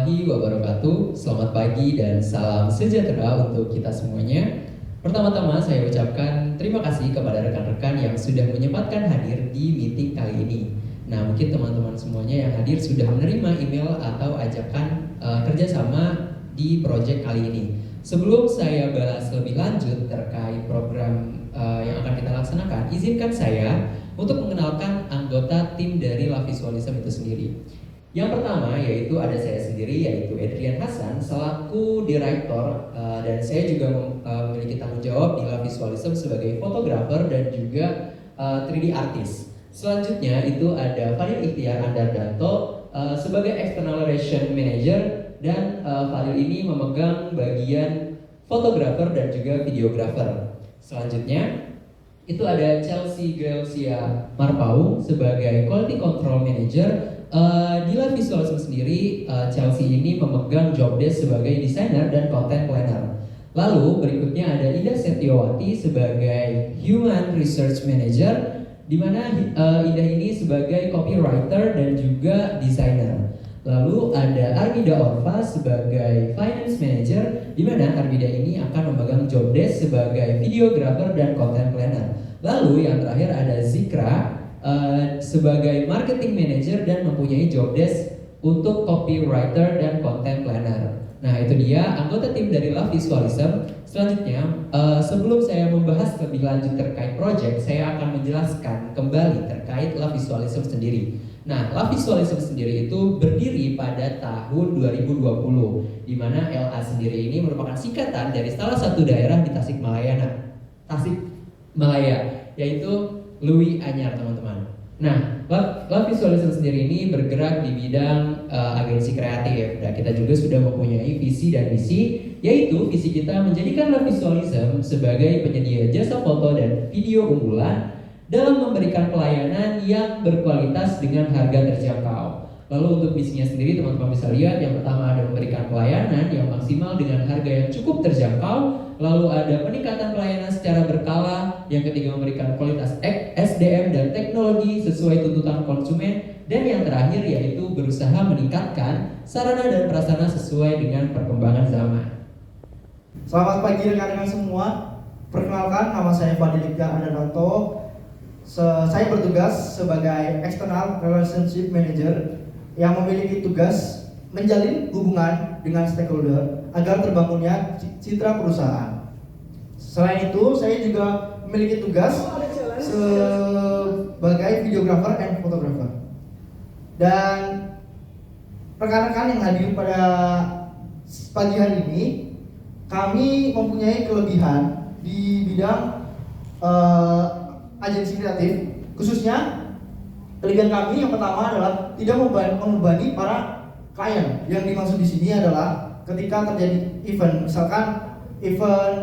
warahmatullahi wabarakatuh. Selamat pagi dan salam sejahtera untuk kita semuanya. Pertama-tama saya ucapkan terima kasih kepada rekan-rekan yang sudah menyempatkan hadir di meeting kali ini. Nah, mungkin teman-teman semuanya yang hadir sudah menerima email atau ajakan kerjasama di proyek kali ini. Sebelum saya bahas lebih lanjut terkait program yang akan kita laksanakan, izinkan saya untuk mengenalkan anggota tim dari Love Visualism itu sendiri. Yang pertama yaitu ada saya sendiri, yaitu Adrian Hasan selaku direktur, dan saya juga memiliki tanggung jawab di Love Visualism sebagai fotografer dan juga 3D artist. Selanjutnya itu ada Fadil Ikhtiar Andardanto sebagai External Relation Manager, dan Fadil ini memegang bagian fotografer dan juga videografer. Selanjutnya itu ada Chelsea Gelsia Marpaung sebagai Quality Control Manager. Di Love Visualism sendiri, Chelsea ini memegang job desk sebagai desainer dan content planner. Lalu berikutnya ada Ida Setiawati sebagai Human Research Manager, di mana Ida ini sebagai copywriter dan juga desainer. Lalu ada Armida Orva sebagai Finance Manager, di mana Armida ini akan memegang job desk sebagai videographer dan content planner. Lalu yang terakhir ada Zikra sebagai marketing manager dan mempunyai job desk untuk copywriter dan content planner. Nah, itu dia anggota tim dari Love Visualism. Selanjutnya, sebelum saya membahas lebih lanjut terkait project, saya akan menjelaskan kembali terkait Love Visualism sendiri. Nah, Love Visualism sendiri itu berdiri pada tahun 2020, di mana LA sendiri ini merupakan singkatan dari salah satu daerah di Tasikmalaya, yaitu Louis Anyar, teman-teman. Nah, Love Visualism sendiri ini bergerak di bidang agensi kreatif. Dan kita juga sudah mempunyai visi dan misi, yaitu visi kita menjadikan Love Visualism sebagai penyedia jasa foto dan video unggulan dalam memberikan pelayanan yang berkualitas dengan harga terjangkau. Lalu untuk misinya sendiri, teman-teman bisa lihat, yang pertama ada memberikan pelayanan yang maksimal dengan harga yang cukup terjangkau. Lalu ada peningkatan pelayanan secara berkala. Yang ketiga memberikan kualitas SDM dan teknologi sesuai tuntutan konsumen. Dan yang terakhir yaitu berusaha meningkatkan sarana dan prasarana sesuai dengan perkembangan zaman. Selamat pagi rekan-rekan semua. Perkenalkan, nama saya Fadil Ikhtiar Andardanto. Saya bertugas sebagai External Relationship Manager yang memiliki tugas menjalin hubungan dengan stakeholder agar terbangunnya citra perusahaan. Selain itu, saya juga memiliki tugas sebagai videographer and photographer. Dan rekan-rekan yang hadir pada pagi hari ini, kami mempunyai kelebihan di bidang agensi kreatif. Khususnya kelebihan kami yang pertama adalah tidak membebani para klien. Yang dimaksud di sini adalah ketika terjadi event, misalkan event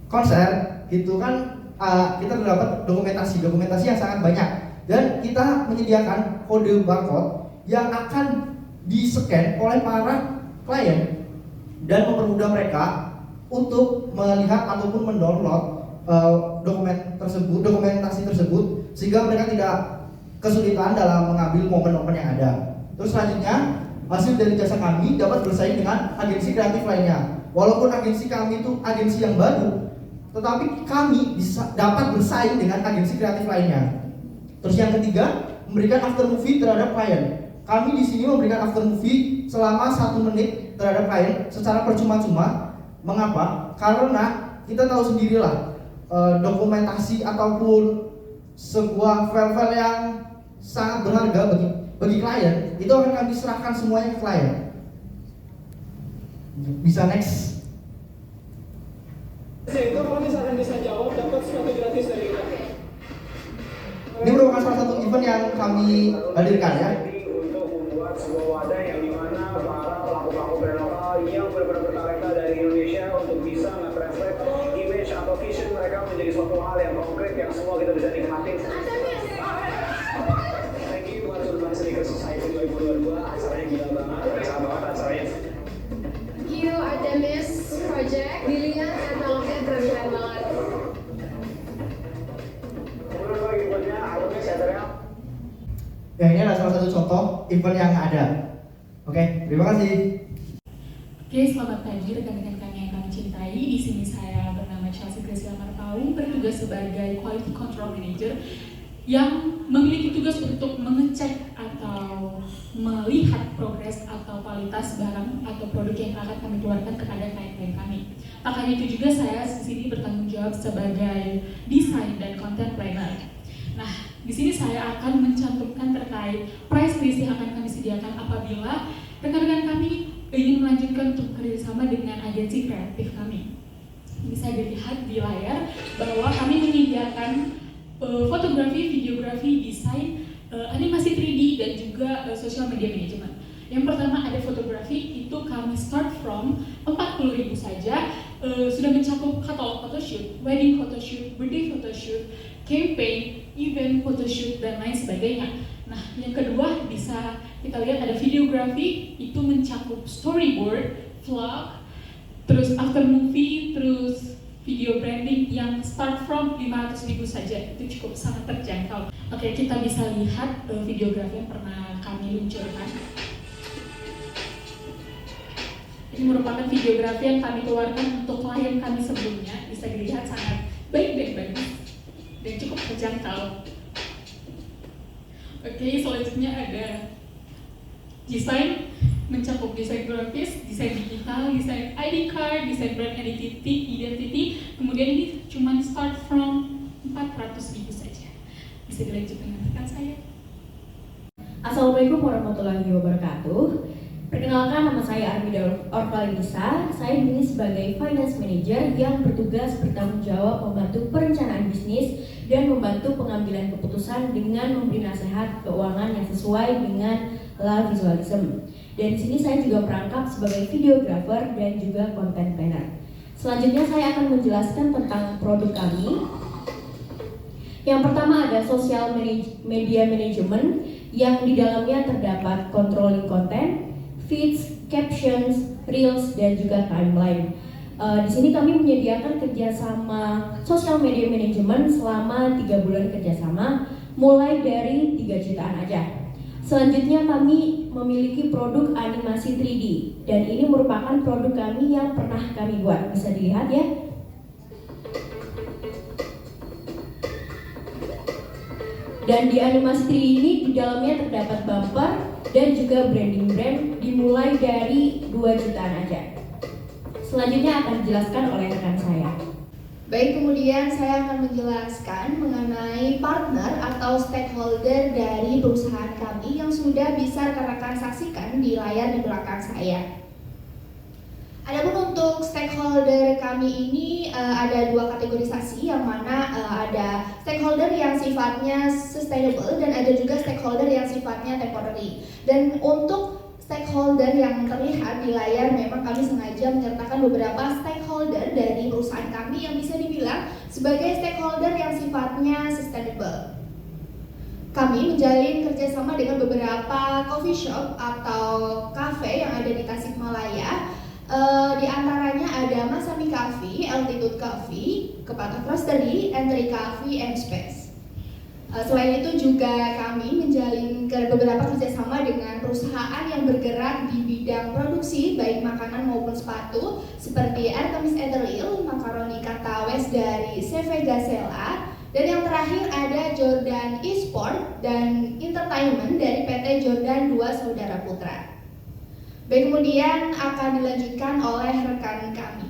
konser gitu kan, kita terdapat dokumentasi yang sangat banyak, dan kita menyediakan kode barcode yang akan di-scan oleh para klien dan mempermudah mereka untuk melihat ataupun mendownload dokumentasi tersebut, sehingga mereka tidak kesulitan dalam mengambil momen-momen yang ada. Terus selanjutnya, hasil dari jasa kami dapat bersaing dengan agensi kreatif lainnya. Walaupun agensi kami itu agensi yang baru, tetapi kami dapat bersaing dengan agensi kreatif lainnya. Terus yang ketiga, memberikan after movie terhadap klien. Kami di sini memberikan after movie selama 1 menit terhadap klien secara percuma-cuma. Mengapa? Karena kita tahu sendirilah, dokumentasi ataupun sebuah file-file yang sangat berharga bagi klien itu akan kami serahkan semuanya ke klien. Bisa next. Itu kalau misalkan bisa jawab, dapat sesuatu gratis dari kita. Ini merupakan salah satu event yang kami hadirkan ya. Untuk membuat sebuah wadah yang dimana para pelaku-pelaku brand lokal yang benar-benar bertalenta dari Indonesia untuk bisa nge-translate image atau vision mereka menjadi suatu hal yang konkret yang semua kita bisa nikmatin. Thank you buat Urban Sneaker Society 2022, acaranya gila banget, keren banget acaranya. Thank you Artemis Project, dilihat katalognya keren banget. Kemudian lagi buatnya Artemis ya. Ya ini adalah salah satu contoh event yang ada. Oke, terima kasih. Oke, selamat pagi rekan-rekan kami yang kami cintai. Di sini saya bernama Chelsea Gracia Marpau, bertugas sebagai Quality Control Manager yang memiliki tugas untuk mengecek atau melihat progres atau kualitas barang atau produk yang akan kami keluarkan kepada klien-klien kami. Tak hanya itu juga saya di sini bertanggung jawab sebagai desain dan content planner. Nah, di sini saya akan mencantumkan terkait price list yang akan kami sediakan apabila rekan-rekan kami ingin melanjutkan untuk bekerjasama dengan agensi kreatif kami. Bisa dilihat di layar bahwa kami menyediakan fotografi, videografi, desain, animasi 3D dan juga social media management. Yang pertama ada fotografi, itu kami start from 40.000 saja, sudah mencakup katalog photoshoot, wedding photoshoot, birthday photoshoot, campaign, event photoshoot dan lain sebagainya. Nah, yang kedua bisa kita lihat ada videografi, itu mencakup storyboard, vlog, terus after movie, terus video branding yang start from 500.000 saja, itu cukup sangat terjangkau. Oke, kita bisa lihat videografi yang pernah kami luncurkan. Ini merupakan videografi yang kami keluarkan untuk klien kami sebelumnya, bisa dilihat sangat baik dan bagus dan cukup terjangkau. Oke, selanjutnya ada desain, mencakup desain grafis, desain digital, desain ID card, desain brand identity. Kemudian ini cuma start from 400.000 saja. Bisa dilanjut dengan rekan saya. Assalamualaikum warahmatullahi wabarakatuh. Perkenalkan, nama saya Armida Orvalinisa. Saya di sini sebagai Finance Manager yang bertugas bertanggung jawab membantu perencanaan bisnis dan membantu pengambilan keputusan dengan memberi nasihat keuangan yang sesuai dengan La Visualism. Dan di sini saya juga merangkap sebagai videographer dan juga content planner. Selanjutnya saya akan menjelaskan tentang produk kami. Yang pertama ada social media management yang di dalamnya terdapat controlling content, feeds, captions, reels, dan juga timeline. Di sini kami menyediakan kerjasama social media management selama 3 bulan kerjasama, mulai dari 3 jutaan aja. Selanjutnya kami memiliki produk animasi 3D, dan ini merupakan produk kami yang pernah kami buat. Bisa dilihat ya. Dan di animasi 3D ini di dalamnya terdapat bumper dan juga branding brand dimulai dari 2 jutaan aja. Selanjutnya akan dijelaskan oleh rekan saya. Baik, kemudian saya akan menjelaskan mengenai partner atau stakeholder dari perusahaan kami yang sudah bisa rekan-rekan saksikan di layar di belakang saya. Adapun untuk stakeholder kami ini ada 2 kategorisasi, yang mana ada stakeholder yang sifatnya sustainable dan ada juga stakeholder yang sifatnya temporary. Dan untuk stakeholder yang terlihat di layar memang kami sengaja menyertakan beberapa stakeholder dari perusahaan kami yang bisa dibilang sebagai stakeholder yang sifatnya sustainable. Kami menjalin kerjasama dengan beberapa coffee shop atau cafe yang ada di Tasikmalaya. Di antaranya ada Masami Coffee, Altitude Coffee, Kepatok Roastery, Entry Coffee, and Space. Selain itu juga kami menjalin beberapa kerjasama dengan perusahaan yang bergerak di bidang produksi baik makanan maupun sepatu seperti Artemis Ethereal, Makaroni Katawes dari CV Gazella, dan yang terakhir ada Jordan Esport dan Entertainment dari PT Jordan 2 Saudara Putra. Baik, kemudian akan dilanjutkan oleh rekan kami.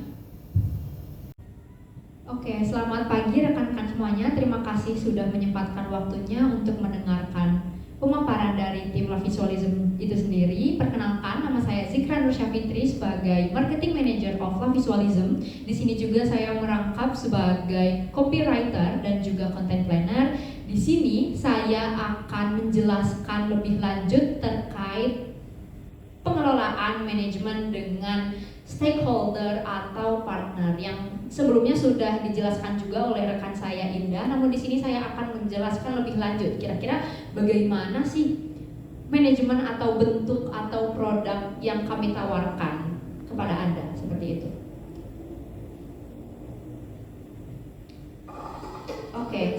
Oke, selamat pagi rekan-rekan semuanya. Terima kasih sudah menyempatkan waktunya untuk mendengarkan pemaparan dari tim La Visualism itu sendiri. Perkenalkan, nama saya Zikra Nur Syafitri sebagai Marketing Manager of La Visualism. Di sini juga saya merangkap sebagai copywriter dan juga content planner. Di sini saya akan menjelaskan lebih lanjut terkait pengelolaan manajemen dengan stakeholder atau partner yang sebelumnya sudah dijelaskan juga oleh rekan saya Indah. Namun di sini saya akan menjelaskan lebih lanjut kira-kira bagaimana sih manajemen atau bentuk atau produk yang kami tawarkan kepada Anda, seperti itu. Oke,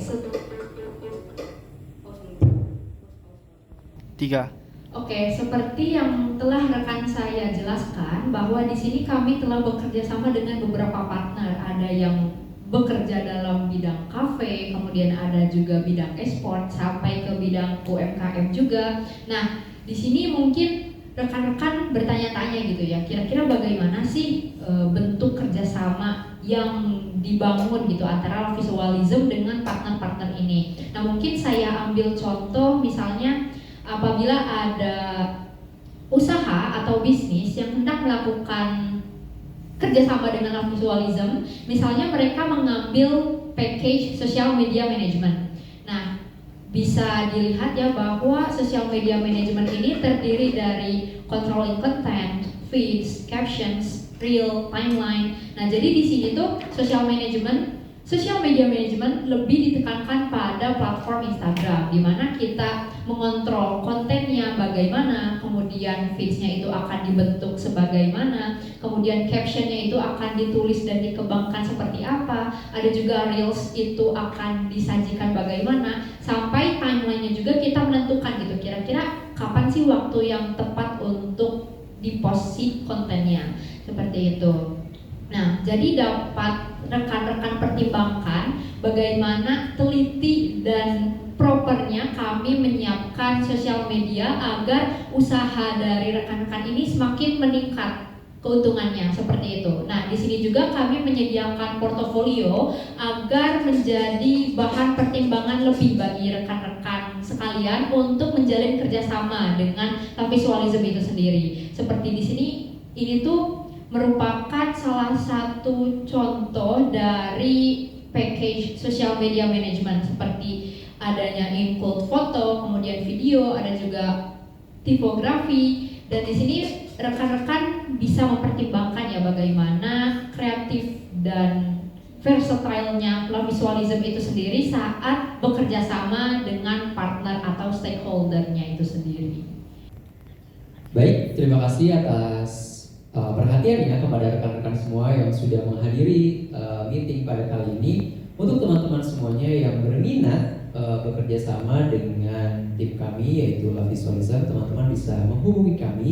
3. Oke, seperti yang telah rekan saya jelaskan bahwa di sini kami telah bekerja sama dengan beberapa partner. Ada yang bekerja dalam bidang kafe, kemudian ada juga bidang ekspor sampai ke bidang UMKM juga. Nah, di sini mungkin rekan-rekan bertanya-tanya gitu ya, kira-kira bagaimana sih bentuk kerjasama yang dibangun gitu antara Visualism dengan partner-partner ini. Nah, mungkin saya ambil contoh misalnya apabila ada usaha atau bisnis yang hendak melakukan kerjasama dengan Visualism, misalnya mereka mengambil package social media management. Nah, bisa dilihat ya bahwa social media management ini terdiri dari controlling content, feeds, captions, reel, timeline. Nah, jadi di sini tuh social media management lebih ditekankan pada platform Instagram, di mana kita mengontrol kontennya bagaimana, kemudian feeds-nya itu akan dibentuk sebagaimana, kemudian caption-nya itu akan ditulis dan dikembangkan seperti apa, ada juga reels itu akan disajikan bagaimana, sampai timeline-nya juga kita menentukan gitu, kira-kira kapan sih waktu yang tepat untuk di-post si kontennya, seperti itu. Nah, jadi dapat rekan-rekan pertimbangkan bagaimana teliti dan propernya kami menyiapkan sosial media agar usaha dari rekan-rekan ini semakin meningkat keuntungannya, seperti itu. Nah, di sini juga kami menyediakan portofolio agar menjadi bahan pertimbangan lebih bagi rekan-rekan sekalian untuk menjalin kerjasama dengan Visualism itu sendiri. Seperti di sini, ini tuh merupakan salah satu contoh dari package social media management, seperti adanya include foto, kemudian video, ada juga tipografi, dan di sini rekan-rekan bisa mempertimbangkan ya bagaimana kreatif dan versatile-nya Visualism itu sendiri saat bekerja sama dengan partner atau stakeholder-nya itu sendiri. Baik, terima kasih atas perhatiannya kepada rekan-rekan semua yang sudah menghadiri meeting pada kali ini. Untuk teman-teman semuanya yang berminat bekerja sama dengan tim kami yaitu Visualism, teman-teman bisa menghubungi kami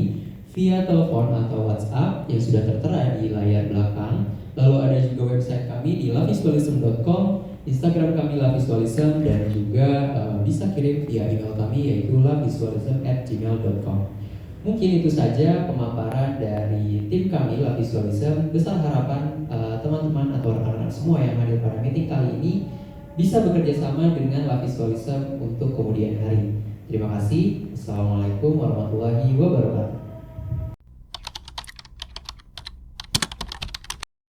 via telepon atau WhatsApp yang sudah tertera di layar belakang. Lalu ada juga website kami di lavisualism.com, Instagram kami Visualism, dan juga bisa kirim via email kami yaitu lavisualism@gmail.com. Mungkin itu saja pemaparan dari tim kami Visualism. Besar harapan teman-teman atau rekan-rekan semua yang hadir pada meeting kali ini bisa bekerja sama dengan Visualism untuk kemudian hari. Terima kasih. Assalamualaikum warahmatullahi wabarakatuh.